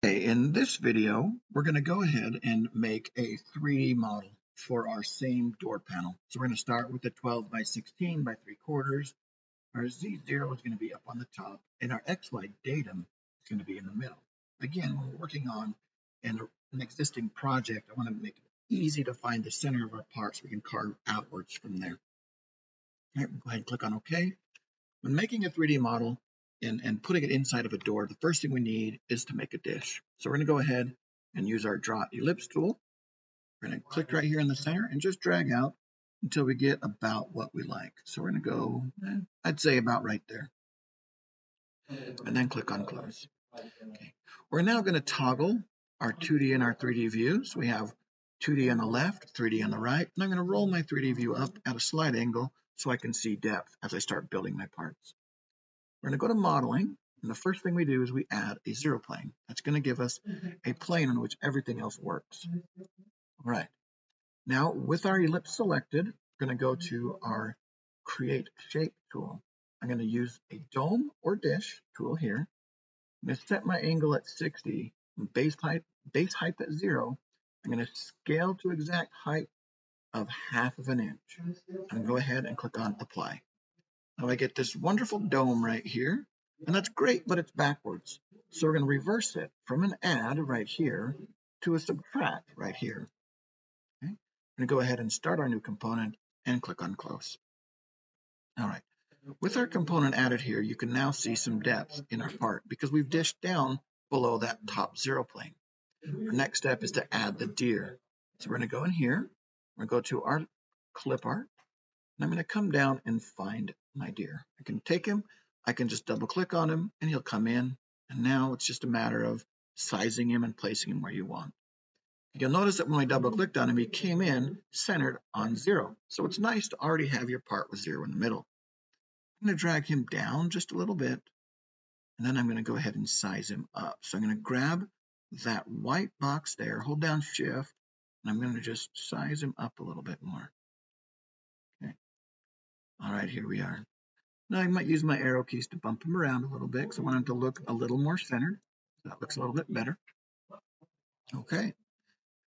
Okay, in this video, we're going to go ahead and make a 3D model for our same door panel. So we're going to start with the 12 by 16 by 3/4. Our Z0 is going to be up on the top, and our XY datum is going to be in the middle. Again, when we're working on an existing project, I want to make it easy to find the center of our part so we can carve outwards from there. All right, go ahead and click on OK. When making a 3D model and putting it inside of a door, the first thing we need is to make a dish. So we're going to go ahead and use our Draw Ellipse tool. We're going to click right here in the center and just drag out until we get about what we like. So we're going to go, I'd say about right there. And then click on Close. Okay. We're now going to toggle our 2D and our 3D views. We have 2D on the left, 3D on the right, and I'm going to roll my 3D view up at a slight angle so I can see depth as I start building my parts. We're going to go to modeling, and the first thing we do is we add a zero plane. That's going to give us a plane on which everything else works. All right. Now, with our ellipse selected, we're going to go to our Create Shape tool. I'm going to use a dome or dish tool here. I'm going to set my angle at 60, base height at 0. I'm going to scale to exact height of 1/2 of an inch. I'm going to go ahead and click on Apply. Now I get this wonderful dome right here, and that's great, but it's backwards. So we're going to reverse it from an add right here to a subtract right here. Okay? I'm going to go ahead and start our new component and click on Close. All right. With our component added here, you can now see some depth in our part because we've dished down below that top zero plane. Our next step is to add the deer. So we're going to go in here, we're going to go to our clip art, and I'm going to come down and find my deer. I can take him, I can just double click on him, and he'll come in. And now it's just a matter of sizing him and placing him where you want. You'll notice that when I double clicked on him, he came in centered on 0. So it's nice to already have your part with 0 in the middle. I'm going to drag him down just a little bit, and then I'm going to go ahead and size him up. So I'm going to grab that white box there, hold down Shift, and I'm going to just size him up a little bit more. Okay. All right, here we are. Now I might use my arrow keys to bump him around a little bit because I want him to look a little more centered. That looks a little bit better. Okay.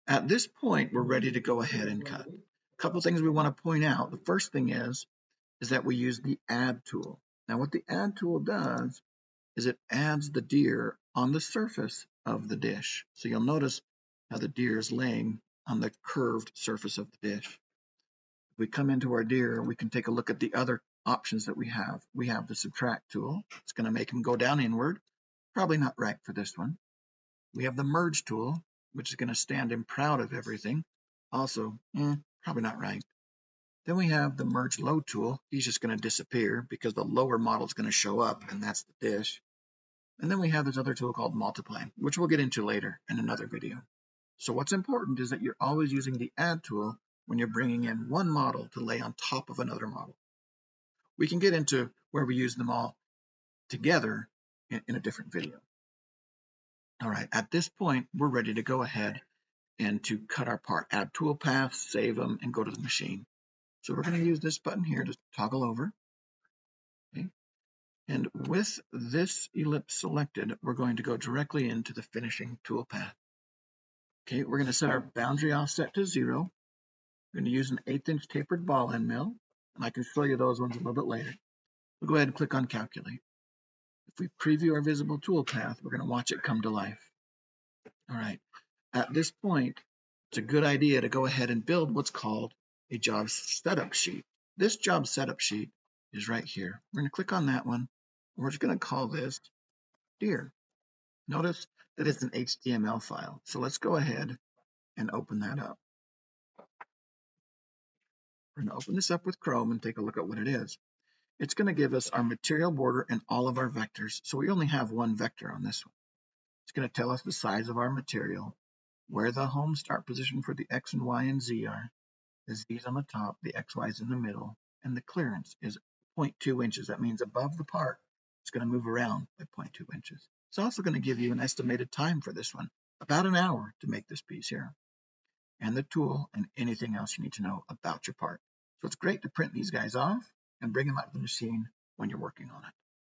At this point, we're ready to go ahead and cut. A couple things we want to point out. The first thing is that we use the Add tool. Now what the Add tool does is it adds the deer on the surface of the dish. So you'll notice how the deer is laying on the curved surface of the dish. If we come into our deer, we can take a look at the other options that we have. We have the Subtract tool. It's going to make him go down inward. Probably not right for this one. We have the Merge tool, which is going to stand him proud of everything. Also, probably not right. Then we have the Merge Low tool. He's just going to disappear because the lower model is going to show up, and that's the dish. And then we have this other tool called Multiply, which we'll get into later in another video. So what's important is that you're always using the Add tool when you're bringing in one model to lay on top of another model. We can get into where we use them all together in a different video. All right, at this point, we're ready to go ahead and to cut our part. Add tool paths, save them, and go to the machine. So we're going to use this button here to toggle over. Okay. And with this ellipse selected, we're going to go directly into the finishing tool path. Okay, we're going to set our boundary offset to 0. We're going to use an 1/8 inch tapered ball end mill, and I can show you those ones a little bit later. We'll go ahead and click on Calculate. If we preview our visible tool path, we're going to watch it come to life. All right, at this point, it's a good idea to go ahead and build what's called a job setup sheet. This job setup sheet is right here. We're going to click on that one. We're just going to call this deer. Notice that it's an HTML file. So let's go ahead and open that up. We're going to open this up with Chrome and take a look at what it is. It's going to give us our material border and all of our vectors. So we only have one vector on this one. It's going to tell us the size of our material, where the home start position for the X and Y and Z are. The Z is on the top, the XY is in the middle, and the clearance is 0.2 inches. That means above the part, it's going to move around by 0.2 inches. It's also going to give you an estimated time for this one, about an hour to make this piece here, and the tool and anything else you need to know about your part. So it's great to print these guys off and bring them out to the machine when you're working on it.